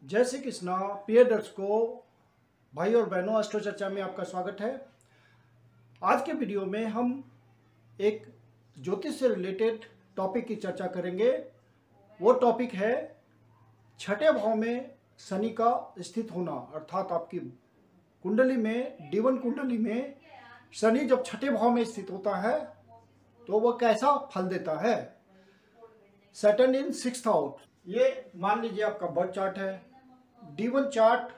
जय श्री कृष्णा। प्रिय दर्शकों, भाई और बहनों, एस्ट्रो चर्चा में आपका स्वागत है। आज के वीडियो में हम एक ज्योतिष से रिलेटेड टॉपिक की चर्चा करेंगे। वो टॉपिक है छठे भाव में शनि का स्थित होना, अर्थात आपकी कुंडली में, D1 कुंडली में शनि जब छठे भाव में स्थित होता है तो वह कैसा फल देता है। सैटर्न इन 6th हाउस, ये मान लीजिए आपका बर्थ चार्ट है। D1 चार्ट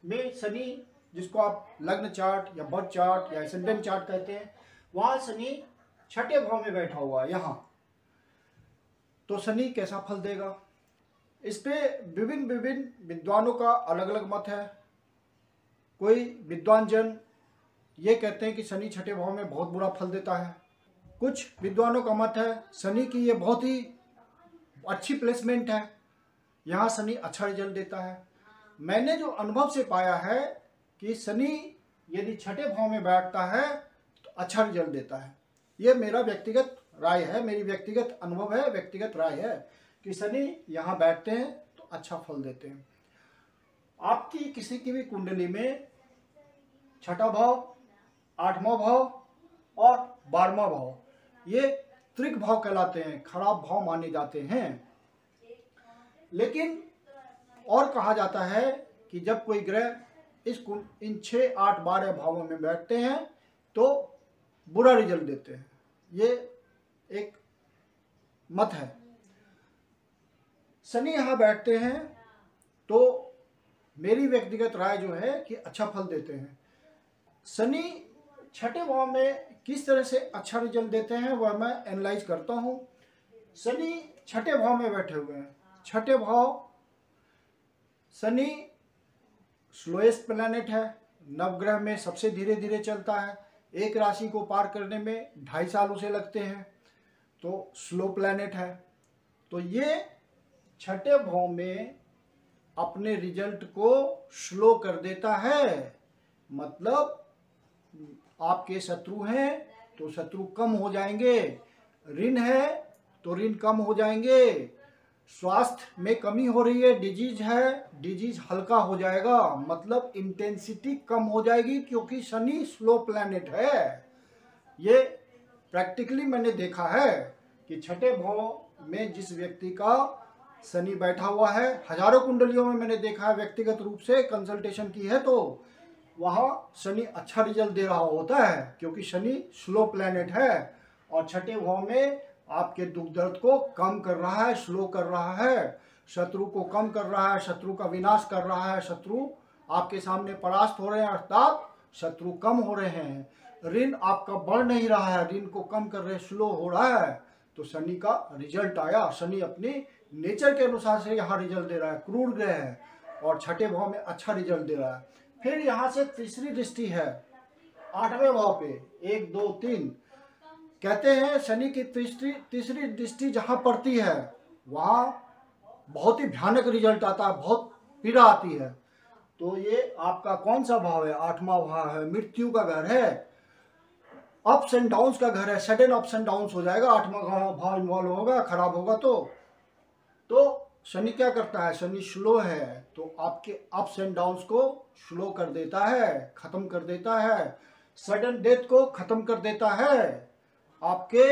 में शनि, जिसको आप लग्न चार्ट या बर्थ चार्ट या एसेंडेंट चार्ट कहते हैं, वहां शनि छठे भाव में बैठा हुआ है यहाँ। तो शनि कैसा फल देगा, इस पे विभिन्न विद्वानों का अलग अलग मत है। कोई विद्वान जन ये कहते हैं कि शनि छठे भाव में बहुत बुरा फल देता है। कुछ विद्वानों का मत है शनि की ये बहुत ही अच्छी प्लेसमेंट है, यहाँ शनि अच्छा रिजल्ट देता है। मैंने जो अनुभव से पाया है कि शनि यदि छठे भाव में बैठता है तो अच्छा रिजल्ट देता है। ये मेरा व्यक्तिगत राय है, मेरी व्यक्तिगत अनुभव है, व्यक्तिगत राय है कि शनि यहाँ बैठते हैं तो अच्छा फल देते हैं। आपकी किसी की भी कुंडली में छठा भाव, 8वां भाव और 12वां भाव, ये त्रिक भाव कहलाते हैं, खराब भाव माने जाते हैं। लेकिन और कहा जाता है कि जब कोई ग्रह इन 6, 8, 12 भावों में बैठते हैं तो बुरा रिजल्ट देते हैं। ये एक मत है। शनि यहाँ बैठते हैं तो मेरी व्यक्तिगत राय जो है कि अच्छा फल देते हैं। शनि छठे भाव में किस तरह से अच्छा रिजल्ट देते हैं वह मैं एनालाइज करता हूँ। शनि छठे भाव में बैठे हुए हैं। छठे भाव, शनि स्लोएस्ट प्लैनेट है, नवग्रह में सबसे धीरे धीरे चलता है। एक राशि को पार करने में 2.5 साल उसे लगते हैं, तो स्लो प्लैनेट है। तो ये छठे भाव में अपने रिजल्ट को स्लो कर देता है। मतलब आपके शत्रु हैं तो शत्रु कम हो जाएंगे, ऋण है तो ऋण कम हो जाएंगे, स्वास्थ्य में कमी हो रही है, डिजीज है, डिजीज हल्का हो जाएगा, मतलब इंटेंसिटी कम हो जाएगी, क्योंकि शनि स्लो प्लैनेट है। ये प्रैक्टिकली मैंने देखा है कि छठे भाव में जिस व्यक्ति का शनि बैठा हुआ है, हजारों कुंडलियों में मैंने देखा है, व्यक्तिगत रूप से कंसल्टेशन की है, तो वहाँ शनि अच्छा रिजल्ट दे रहा होता है, क्योंकि शनि स्लो प्लैनेट है और छठे भाव में आपके दुख दर्द को कम कर रहा है, स्लो कर रहा है, शत्रु को कम कर रहा है, शत्रु का विनाश कर रहा है, शत्रु आपके सामने परास्त हो रहे हैं, अर्थात शत्रु कम हो रहे हैं, ऋण आपका बढ़ नहीं रहा है, ऋण को कम कर रहे, स्लो हो रहा है। तो शनि का रिजल्ट आया। शनि अपनी नेचर के अनुसार से यहाँ रिजल्ट दे रहा है, क्रूर ग्रह है और छठे भाव में अच्छा रिजल्ट दे रहा है। फिर यहाँ से तीसरी दृष्टि है 8वें भाव पे, 1, 2, 3। कहते हैं शनि की तीसरी दृष्टि जहाँ पड़ती है वहाँ बहुत ही भयानक रिजल्ट आता है, बहुत पीड़ा आती है। तो ये आपका कौन सा भाव है? 8वां भाव है, मृत्यु का घर है, अप्स एंड डाउन्स का घर है, सडन अप्स एंड डाउन्स हो जाएगा। 8वां भाव इन्वॉल्व होगा, खराब होगा तो शनि क्या करता है? शनि स्लो है तो आपके अप्स एंड डाउन्स को स्लो कर देता है, खत्म कर देता है, सडन डेथ को खत्म कर देता है, आपके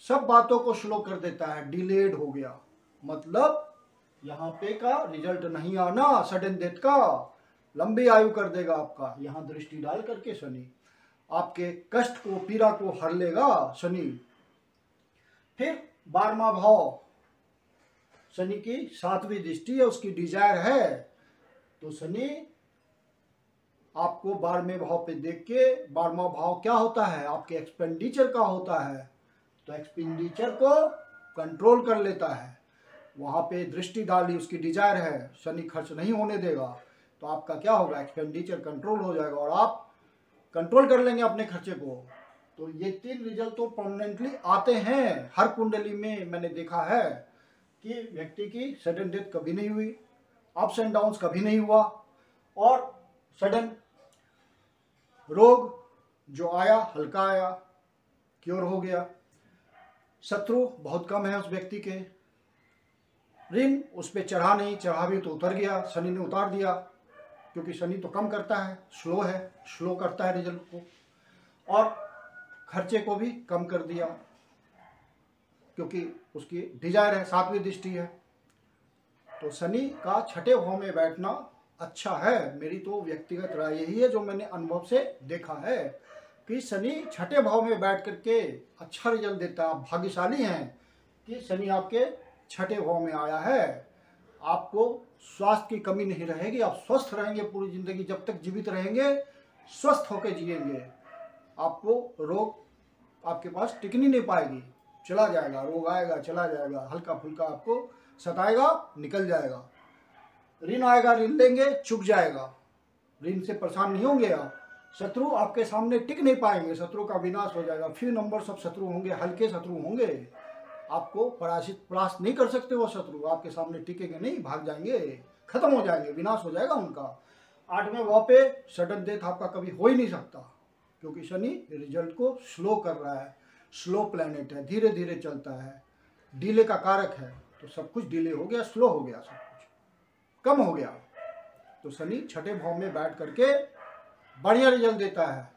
सब बातों को स्लो कर देता है, डिलेड हो गया, मतलब यहाँ पे का रिजल्ट नहीं आना, सडन डेथ का, लंबी आयु कर देगा आपका। यहाँ दृष्टि डाल करके शनि आपके कष्ट को, पीड़ा को हर लेगा शनि। फिर 12वां भाव शनि की 7वीं दृष्टि है, उसकी डिजायर है। तो शनि आपको 12वें भाव पे देख के, 12वां भाव क्या होता है? आपके एक्सपेंडिचर का होता है, तो एक्सपेंडिचर को कंट्रोल कर लेता है। वहां पे दृष्टि डाली, उसकी डिजायर है, शनि खर्च नहीं होने देगा, तो आपका क्या होगा? एक्सपेंडिचर कंट्रोल हो जाएगा और आप कंट्रोल कर लेंगे अपने खर्चे को। तो ये 3 रिजल्ट तो परमानेंटली आते हैं हर कुंडली में। मैंने देखा है कि व्यक्ति की सडन डेथ कभी नहीं हुई, अप्स एंड डाउन्स कभी नहीं हुआ, और सडन रोग जो आया हल्का आया, क्योर हो गया, शत्रु बहुत कम है उस व्यक्ति के, ऋण उस पर चढ़ा नहीं, चढ़ा भी तो उतर गया, शनि ने उतार दिया, क्योंकि शनि तो कम करता है, स्लो करता है रिजल्ट को, और खर्चे को भी कम कर दिया, क्योंकि उसकी डिजायर है, 7वीं दृष्टि है। तो शनि का छठे भाव में बैठना अच्छा है। मेरी तो व्यक्तिगत राय यही है, जो मैंने अनुभव से देखा है कि शनि छठे भाव में बैठ करके अच्छा रिजल्ट देता है। आप भाग्यशाली हैं कि शनि आपके छठे भाव में आया है। आपको स्वास्थ्य की कमी नहीं रहेगी, आप स्वस्थ रहेंगे पूरी जिंदगी, जब तक जीवित रहेंगे स्वस्थ होकर जिएंगे। आपको रोग आपके पास टिकनी नहीं पाएगी, चला जाएगा, रोग आएगा चला जाएगा, हल्का फुल्का आपको सताएगा निकल जाएगा। ऋण आएगा, ऋण लेंगे चुक जाएगा, ऋण से परेशान नहीं होंगे आप। शत्रु आपके सामने टिक नहीं पाएंगे, शत्रु का विनाश हो जाएगा। फ्यू नंबर सब शत्रु होंगे, हल्के शत्रु होंगे, आपको परास्त नहीं कर सकते। वो शत्रु आपके सामने टिकेंगे नहीं, भाग जाएंगे, खत्म हो जाएंगे, विनाश हो जाएगा उनका। 8वें भाव पे सडन डेथ आपका कभी हो ही नहीं सकता, क्योंकि शनि रिजल्ट को स्लो कर रहा है, स्लो प्लैनेट है, धीरे धीरे चलता है, डिले का कारक है। तो सब कुछ डिले हो गया, स्लो हो गया, सब कुछ कम हो गया। तो शनि छठे भाव में बैठ करके बढ़िया रिजल्ट देता है।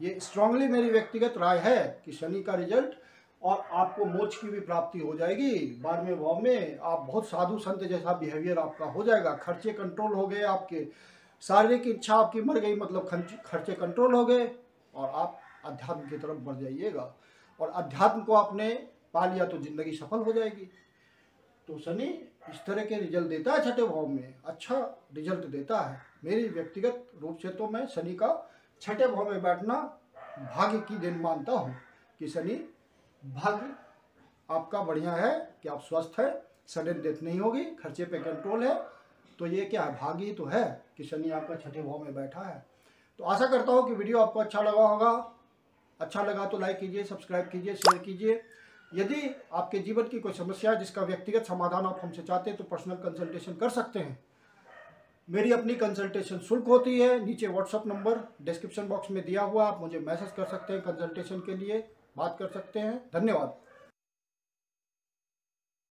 ये स्ट्रांगली मेरी व्यक्तिगत राय है कि शनि का रिजल्ट, और आपको मोक्ष की भी प्राप्ति हो जाएगी। 12वें भाव में आप बहुत साधु संत जैसा बिहेवियर आपका हो जाएगा, खर्चे कंट्रोल हो गए, आपके शारीरिक इच्छा आपकी मर गई, मतलब खर्चे कंट्रोल हो गए, और आप अध्यात्म की तरफ बढ़ जाइएगा। और अध्यात्म को आपने पा लिया तो जिंदगी सफल हो जाएगी। तो शनि इस तरह के रिजल्ट देता है, छठे भाव में अच्छा रिजल्ट देता है। मेरी व्यक्तिगत रूप से तो मैं शनि का छठे भाव में बैठना भाग्य की देन मानता हूँ, कि शनि भाग्य आपका बढ़िया है, कि आप स्वस्थ है, सडन डेथ नहीं होगी, खर्चे पे कंट्रोल है। तो ये क्या है, भाग्य ही तो है कि शनि आपका छठे भाव में बैठा है। तो आशा करता हूँ कि वीडियो आपको अच्छा लगा होगा। अच्छा लगा तो लाइक कीजिए, सब्सक्राइब कीजिए, शेयर कीजिए। यदि आपके जीवन की कोई समस्या है जिसका व्यक्तिगत समाधान आप हमसे चाहते हैं तो पर्सनल कंसल्टेशन कर सकते हैं। मेरी अपनी कंसल्टेशन शुल्क होती है, नीचे व्हाट्सअप नंबर डिस्क्रिप्शन बॉक्स में दिया हुआ, आप मुझे मैसेज कर सकते हैं, कंसल्टेशन के लिए बात कर सकते हैं। धन्यवाद।